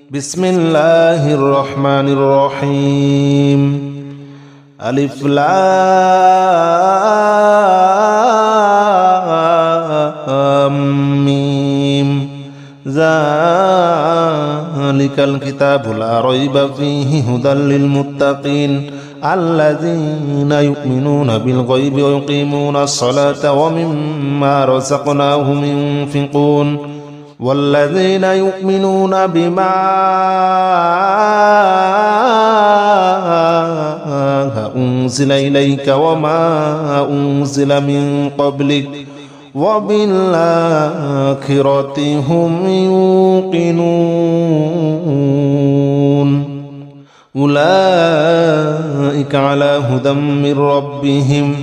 بسم الله الرحمن الرحيم ألف لام ميم ذلك الكتاب لا ريب فيه هدى للمتقين الذين يؤمنون بالغيب ويقيمون الصلاة ومما رزقناهم ينفقون والذين يؤمنون بما أنزل إليك وما أنزل من قبلك وبالآخرة هم يوقنون أولئك على هدى من ربهم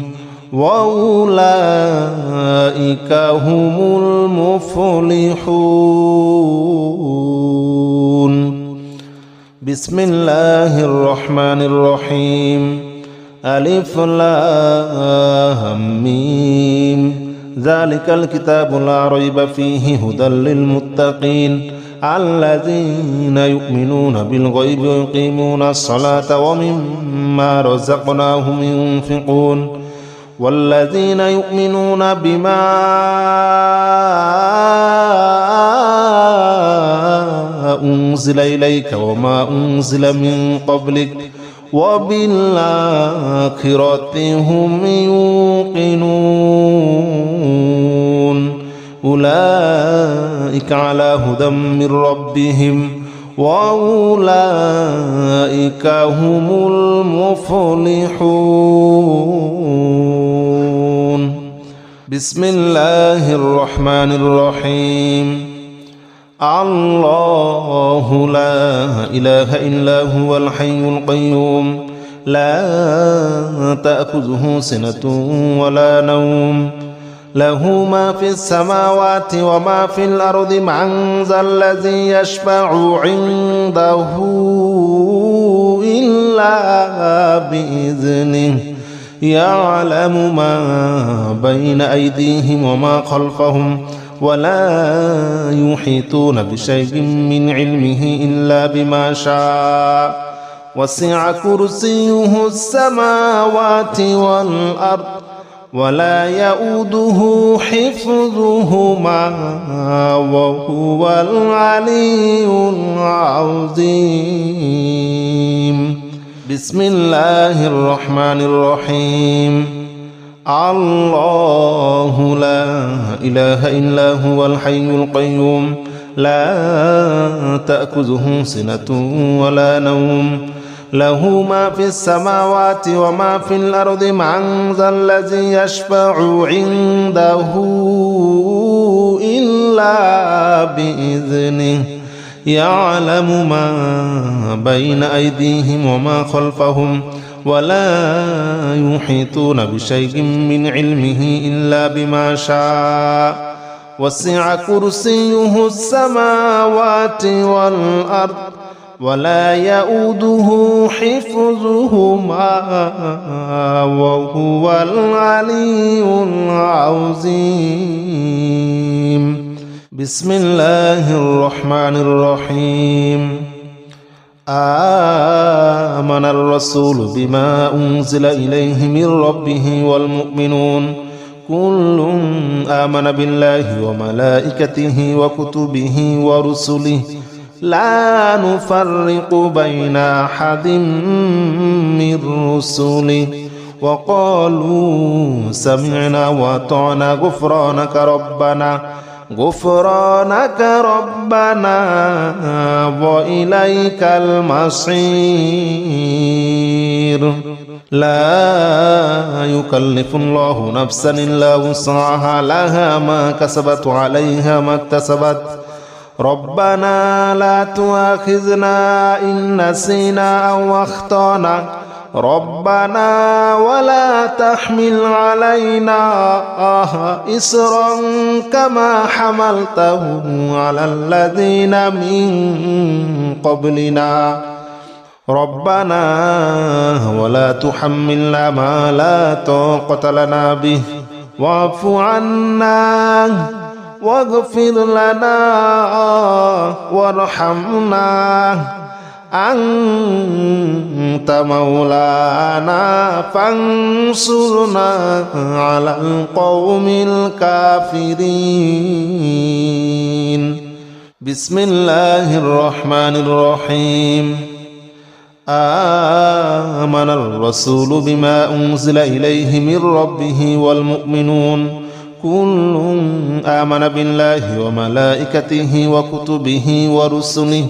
وأولئك هم المفلحون بسم الله الرحمن الرحيم ألف لام ميم ذلك الكتاب لا ريب فيه هدى للمتقين الذين يؤمنون بالغيب ويقيمون الصلاة ومما رزقناهم ينفقون والذين يؤمنون بما أنزل إليك وما أنزل من قبلك وبالآخرة هم يوقنون أولئك على هدى من ربهم وأولئك هم المفلحون بسم الله الرحمن الرحيم الله لا إله إلا هو الحي القيوم لا تأخذه سنة ولا نوم له ما في السماوات وما في الأرض من ذا الذي يشفع عنده إلا بإذنه يعلم ما بين أيديهم وما خلفهم ولا يحيطون بشيء من علمه إلا بما شاء وسع كرسيه السماوات والأرض ولا يؤوده حفظهما وهو العلي العظيم بسم الله الرحمن الرحيم الله لا إله إلا هو الحي القيوم لا تأخذه سنة ولا نوم له ما في السماوات وما في الأرض من ذا الذي يشفع عنده إلا بإذنه يعلم ما بين أيديهم وما خلفهم ولا يحيطون بشيء من علمه إلا بما شاء وسع كرسيه السماوات والأرض ولا يؤوده حفظهما وهو العلي العظيم بسم الله الرحمن الرحيم آمن الرسول بما أنزل إليه من ربه والمؤمنون كل آمن بالله وملائكته وكتبه ورسله لا نفرق بين أحد من رسله وقالوا سمعنا وأطعنا غفرانك ربنا وإليك المصير لا يكلف الله نفسا إلا وسعها لها ما كسبت وعليها ما اكتسبت ربنا لا تؤاخذنا إن نسينا أو أخطأنا ربنا ولا تحمل علينا إصرا كما حملته على الذين من قبلنا ربنا ولا تحملنا ما لا طاقة لنا به واعف عنا واغفر لنا وارحمنا أنت مولانا فانصرنا على القوم الكافرين. بسم الله الرحمن الرحيم. آمن الرسول بما أنزل إليه من ربه والمؤمنون كل آمن بالله وملائكته وكتبه ورسله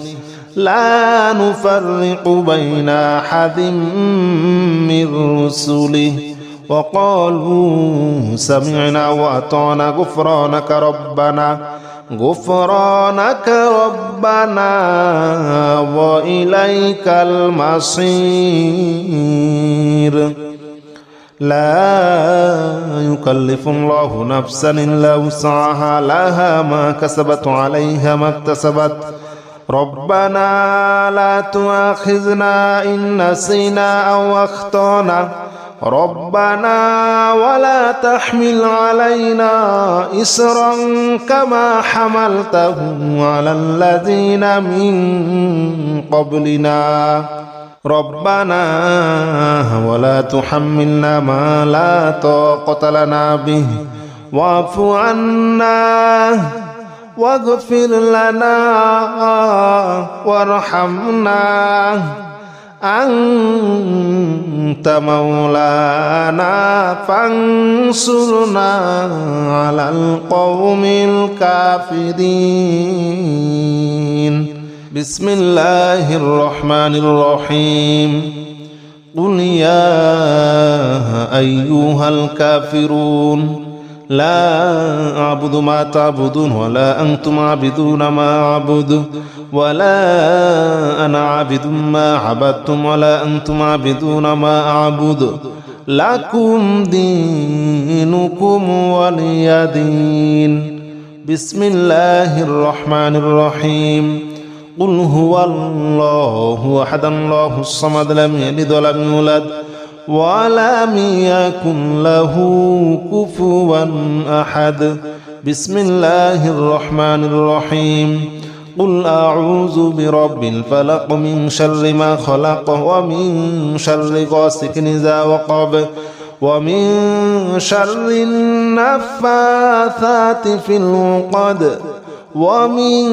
لا نفرق بين أحد من رسله وقالوا سمعنا وأطعنا غفرانك ربنا وإليك المصير. لا يكلف الله نفسا إلا وسعها لها ما كسبت عليها ما اكتسبت ربنا لا تؤاخذنا إن نسينا أو أخطأنا ربنا ولا تحمل علينا إصرا كما حملته على الذين من قبلنا ربنا ولا تحملنا ما لا طاقة لنا به واعف عنا واغفر لنا وارحمنا أنت مولانا فانصرنا على القوم الكافرين. بسم الله الرحمن الرحيم. قل يا أيها الكافرون لا أعبد ما تعبدون ولا أنتم عابدون ما أعبد ولا أنا عابد ما عبدتم ولا أنتم عابدون ما أعبد لكم دينكم ولي دين. بسم الله الرحمن الرحيم. قل هو الله أحد الله الصمد لم يلد ولم يولد ولم يكن له كفوا أحد. بسم الله الرحمن الرحيم. قل أعوذ برب الفلق من شر ما خلق ومن شر غاسق إذا وقب ومن شر النفاثات في العقد ومن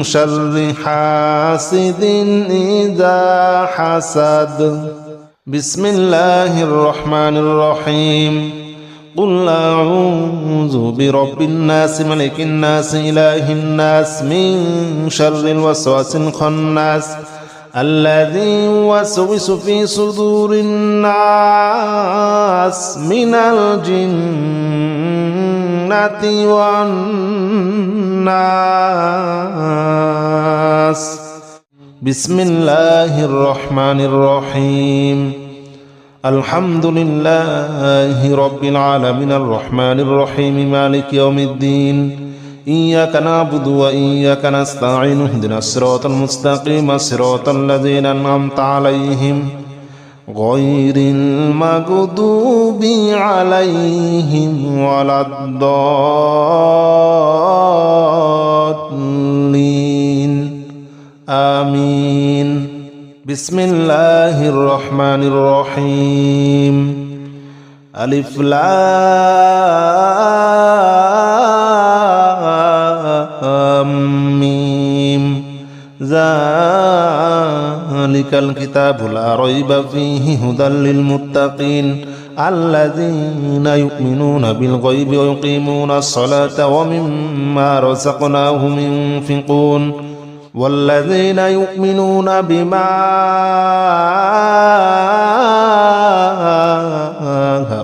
شر حاسد إذا حسد. بسم الله الرحمن الرحيم. قل أعوذ برب الناس ملك الناس إله الناس من شر الوسواس الخناس الذي يوسوس في صدور الناس من الجنة والناس. بسم الله الرحمن الرحيم. الحمد لله رب العالمين الرحمن الرحيم مالك يوم الدين إياك نعبد وإياك نستعين اهدنا الصراط المستقيم صراط الذين أنعمت عليهم غير المغضوب عليهم ولا الضالين آمين. بسم الله الرحمن الرحيم. ألف لام ميم ذلك الكتاب لا ريب فيه هدى للمتقين الذين يؤمنون بالغيب ويقيمون الصلاة ومما رزقناهم ينفقون والذين يؤمنون بما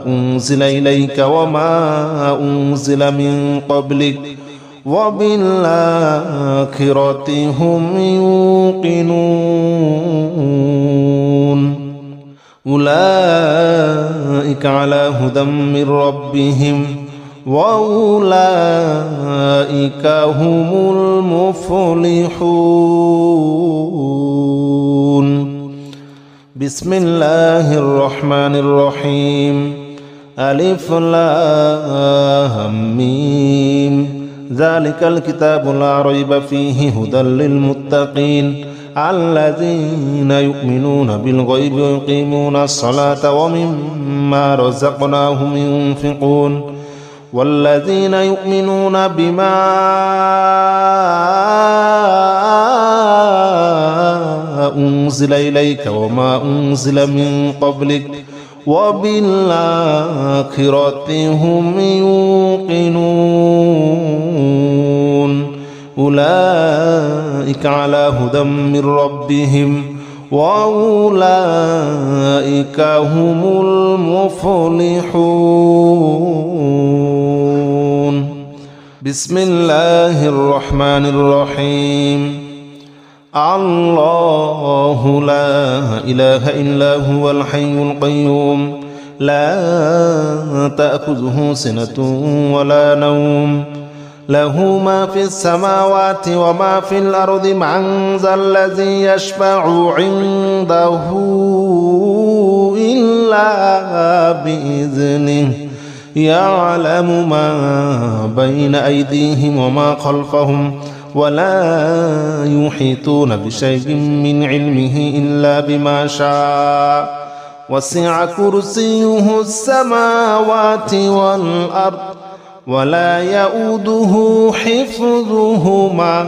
أنزل إليك وما أنزل من قبلك وبالآخرة هم يوقنون أولئك على هدى من ربهم وأولئك هم المفلحون. بسم الله الرحمن الرحيم. ألف لام ميم ذلك الكتاب لا ريب فيه هدى للمتقين الذين يؤمنون بالغيب ويقيمون الصلاة ومما رزقناهم ينفقون والذين يؤمنون بما أنزل إليك وما أنزل من قبلك وبالآخرة هم يوقنون أولئك على هدى من ربهم وأولئك هم المفلحون. بسم الله الرحمن الرحيم. الله لا إله إلا هو الحي القيوم لا تأخذه سنة ولا نوم له ما في السماوات وما في الأرض من ذا الذي يشفع عنده إلا بإذنه يعلم ما بين أيديهم وما خلفهم ولا يحيطون بشيء من علمه إلا بما شاء وسع كرسيه السماوات والأرض ولا يؤوده حفظهما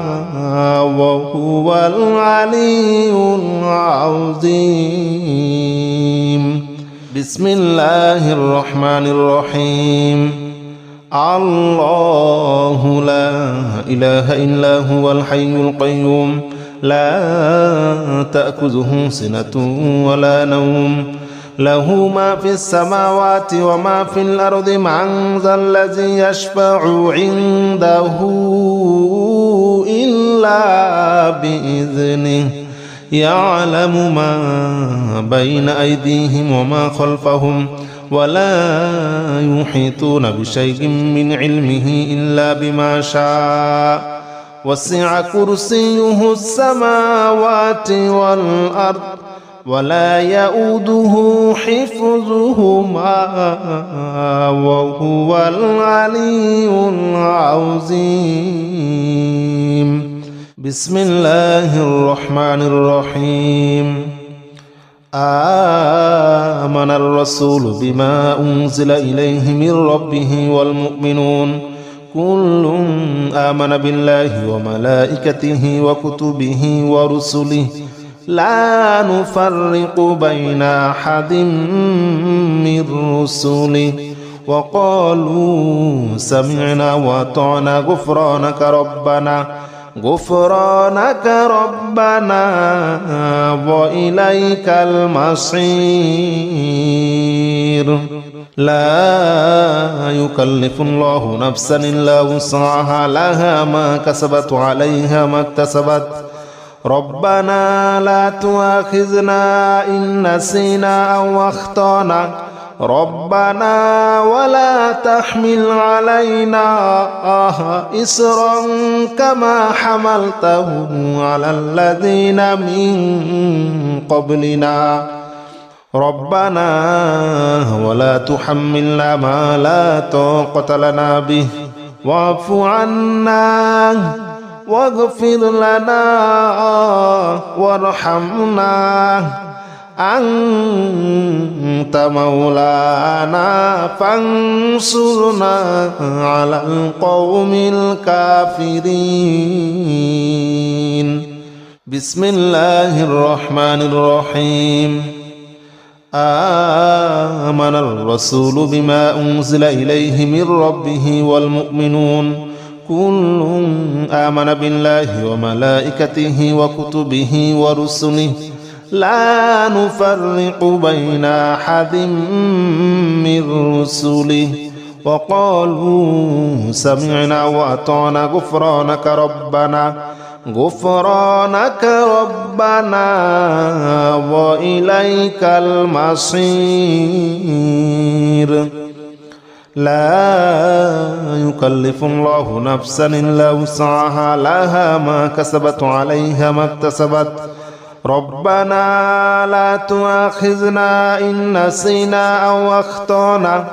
وهو العلي العظيم. بسم الله الرحمن الرحيم. الله لا إله إلا هو الحي القيوم لا تأخذه سنة ولا نوم له ما في السماوات وما في الأرض من ذا الذي يشفع عنده إلا بإذنه يعلم ما بين أيديهم وما خلفهم ولا يحيطون بشيء من علمه إلا بما شاء وسع كرسيه السماوات والأرض ولا يؤوده حفظهما وهو العلي العظيم. بسم الله الرحمن الرحيم. آمن الرسول بما أنزل إليه من ربه والمؤمنون كل آمن بالله وملائكته وكتبه ورسله لا نفرق بين أحد من رسله وقالوا سمعنا وأطعنا غفرانك ربنا وإليك المصير. لا يكلف الله نفسا إلا وسعها لها ما كسبت وعليها ما اكتسبت ربنا لا تؤاخذنا إن نسينا أو أخطأنا ربنا ولا تحمل علينا إصرا كما حملته على الذين من قبلنا ربنا ولا تحملنا ما لا طاقة لنا به واعف عنا واغفر لنا وارحمنا أنت مولانا فانصرنا على القوم الكافرين. بسم الله الرحمن الرحيم. آمن الرسول بما أنزل إليه من ربه والمؤمنون كل آمن بالله وملائكته وكتبه ورسله لا نفرق بين أحد من رسله وقالوا سمعنا وأطعنا غفرانك ربنا وإليك المصير. لا يكلف الله نفسا إلا وسعها لها ما كسبت وعليها ما اكتسبت ربنا لا تؤاخذنا إن نسينا أو أخطأنا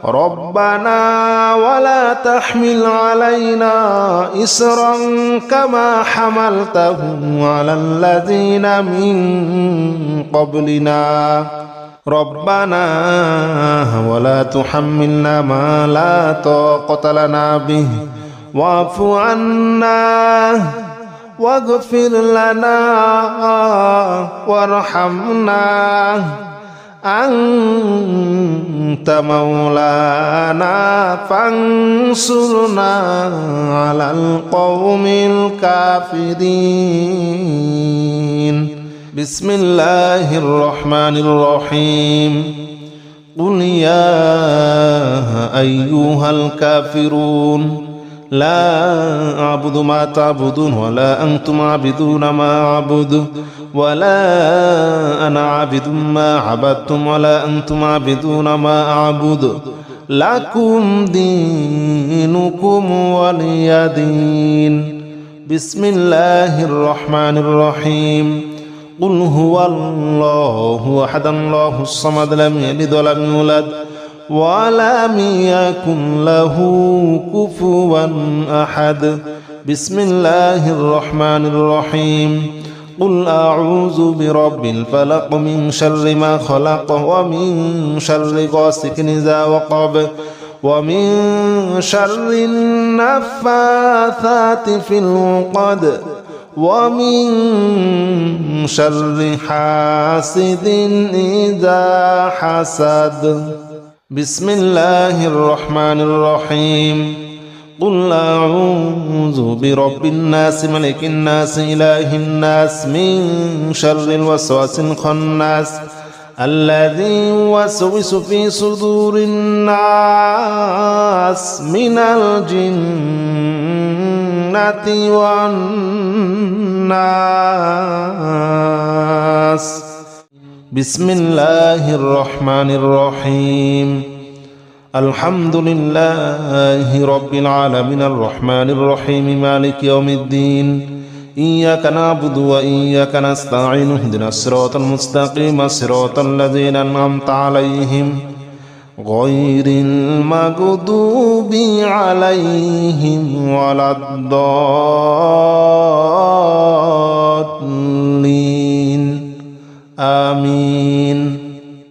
ربنا ولا تحمل علينا إصرا كما حملته على الذين من قبلنا ربنا ولا تحملنا ما لا طاقة لنا به واعف عنا واغفر لنا وارحمنا أنت مولانا فانصرنا على القوم الكافرين بسم الله الرحمن الرحيم قل يا أيها الكافرون لا أعبد ما تعبدون ولا أنتم عابدون ما أعبد ولا أنا عابد ما عبدتم ولا أنتم عابدون ما أعبد لكم دينكم ولي دين بسم الله الرحمن الرحيم قل هو الله أحد الله الصمد لم يلد ولم يولد ولم يكن له كفوا أحد بسم الله الرحمن الرحيم قل أعوذ برب الفلق من شر ما خلق ومن شر غاسق إذا وقب ومن شر النفاثات في العقد ومن شر حاسد إذا حسد بسم الله الرحمن الرحيم قل أعوذ برب الناس ملك الناس إله الناس من شر الوسواس الخناس الذي يوسوس في صدور الناس من الجنة والناس بسم الله الرحمن الرحيم الحمد لله رب العالمين الرحمن الرحيم مالك يوم الدين إياك نعبد وإياك نستعين اهدنا الصراط المستقيم صراط الذين أنعمت عليهم غير المغضوب عليهم ولا الضالين آمين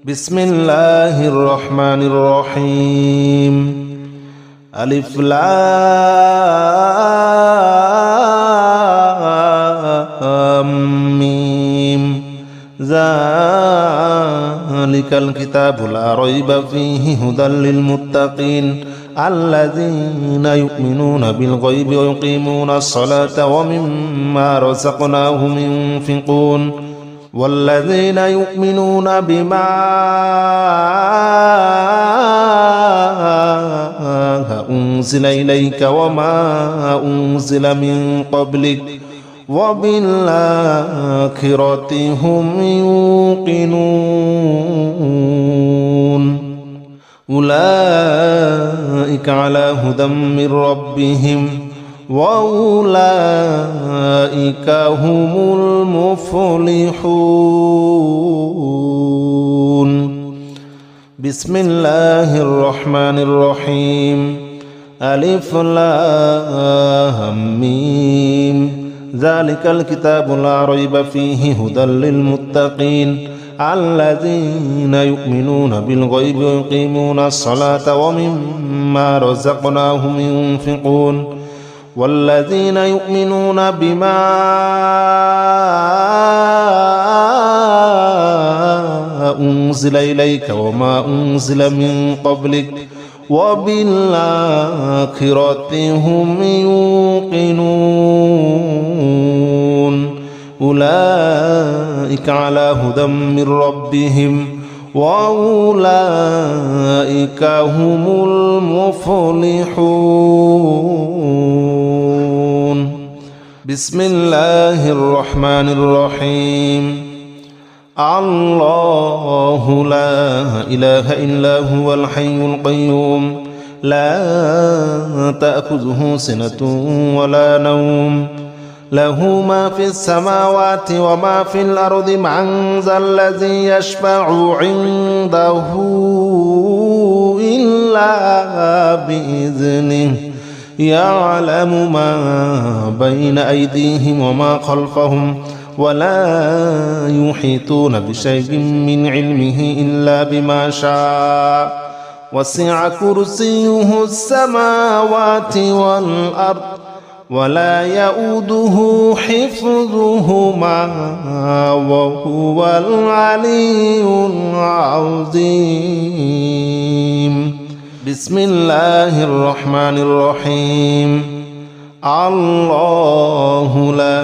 بسم الله الرحمن الرحيم ألف لام ميم ذلك الكتاب لا ريب فيه هدى للمتقين الذين يؤمنون بالغيب ويقيمون الصلاة ومما رزقناهم ينفقون والذين يؤمنون بما أنزل إليك وما أنزل من قبلك وبالآخرة هم يوقنون أولئك على هدى من ربهم وأولئك هم المفلحون بسم الله الرحمن الرحيم ألف لام ميم ذلك الكتاب لا ريب فيه هدى للمتقين الذين يؤمنون بالغيب ويقيمون الصلاة ومما رزقناهم ينفقون والذين يؤمنون بما أنزل إليك وما أنزل من قبلك وبالآخرة هم يوقنون أولئك على هدى من ربهم وأولئك هم المفلحون بسم الله الرحمن الرحيم الله لا إله إلا هو الحي القيوم لا تأخذه سنة ولا نوم له ما في السماوات وما في الأرض من ذا الذي يشفع عنده إلا بإذنه يعلم ما بين أيديهم وما خلفهم ولا يحيطون بشيء من علمه إلا بما شاء وسع كرسيه السماوات والأرض ولا يؤوده حفظهما وهو العلي العظيم. بسم الله الرحمن الرحيم. الله لا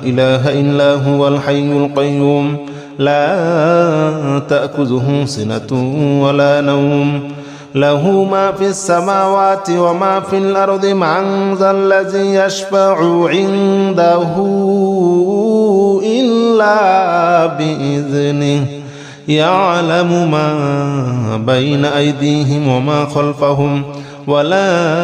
إله إلا هو الحي القيوم لا تأخذه سنة ولا نوم له ما في السماوات وما في الأرض من ذا الذي يشفع عنده إلا بإذنه يعلم ما بين أيديهم وما خلفهم ولا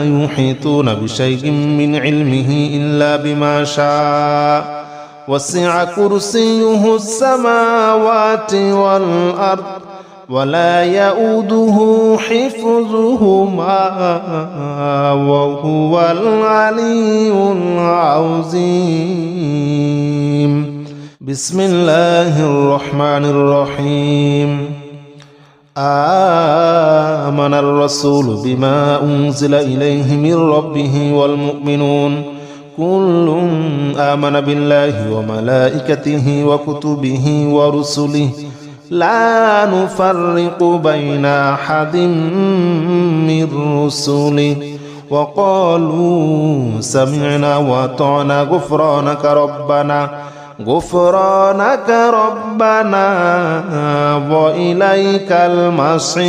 يحيطون بشيء من علمه إلا بما شاء وسع كرسيه السماوات والأرض ولا يؤوده حفظهما وهو العلي العظيم. بسم الله الرحمن الرحيم. آمن الرسول بما أنزل إليه من ربه والمؤمنون كل آمن بالله وملائكته وكتبه ورسله لا نفرق بين أحد من رسله وقالوا سمعنا وأطعنا غفرانك ربنا وإليك المصير.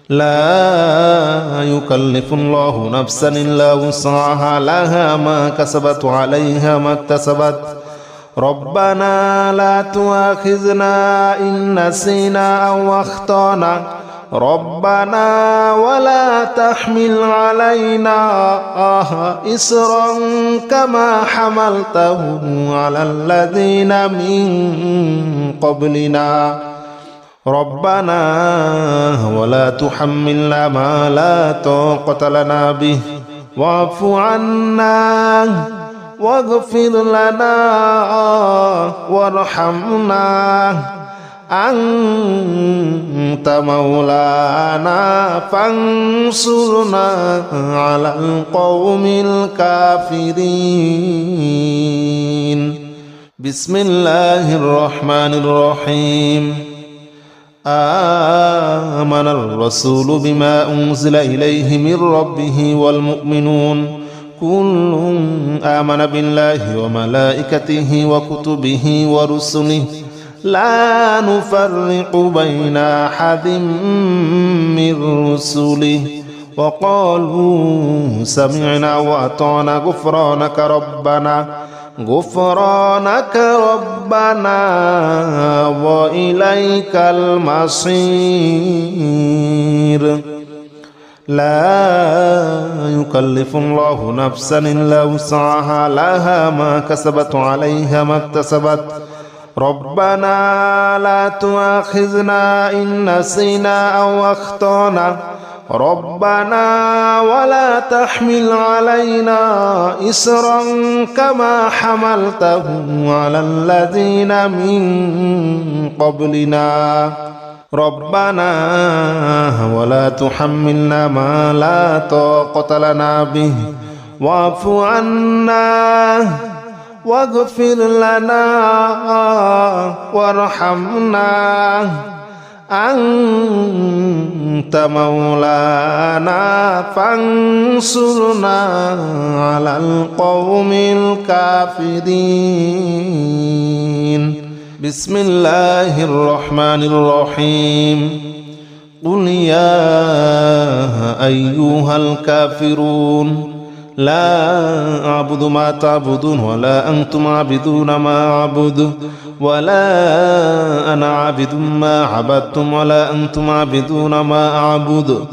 لا يكلف الله نفسا إلا وسعها لها ما كسبت وعليها ما اكتسبت ربنا لا تؤاخذنا إن نسينا أو أخطأنا ربنا ولا تحمل علينا إصرا كما حملته على الذين من قبلنا ربنا ولا تحملنا ما لا طاقة لنا به واعف عنا واغفر لنا وارحمنا أنت مولانا فانصرنا على القوم الكافرين. بسم الله الرحمن الرحيم. آمن الرسول بما أنزل إليه من ربه والمؤمنون كل آمن بالله وملائكته وكتبه ورسله لا نفرق بين أحد من رسله وقالوا سمعنا وأطعنا غفرانك ربنا وإليك المصير. لا يكلف الله نفسا إلا وسعها لها ما كسبت وعليها ما اكتسبت ربنا لا تؤاخذنا إن نسينا أو أخطأنا ربنا ولا تحمل علينا إصرا كما حملته على الذين من قبلنا ربنا ولا تحملنا ما لا طاقة لنا به واعف عنا واغفر لنا وارحمنا أنت مولانا فانصرنا على القوم الكافرين. بسم الله الرحمن الرحيم. قل يا أيها الكافرون لا أعبد ما تعبدون ولا أنتم عابدون ما أعبد ولا أنا عابد ما عبدتم ولا أنتم عابدون ما أعبد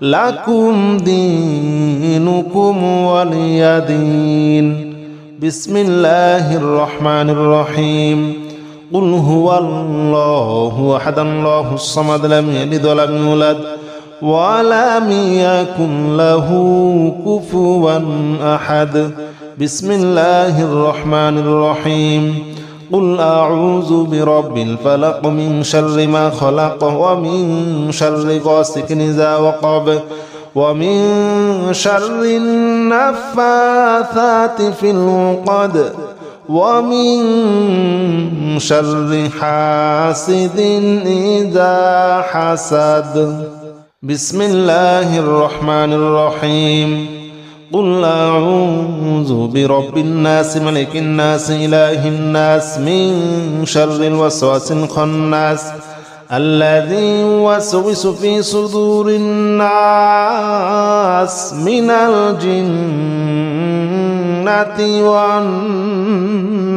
لكم دينكم ولي دين. بسم الله الرحمن الرحيم. قل هو الله أحد الله الصمد لم يلد ولم يولد ولم يكن له كفوا أحد. بسم الله الرحمن الرحيم. قل أعوذ برب الفلق من شر ما خلق ومن شر غاسق إذا وقب ومن شر النفاثات في العقد ومن شر حاسد إذا حسد. بسم الله الرحمن الرحيم. قل أعوذ برب الناس ملك الناس إله الناس من شر الوسواس الخناس الذي يوسوس في صدور الناس من الجنة والناس.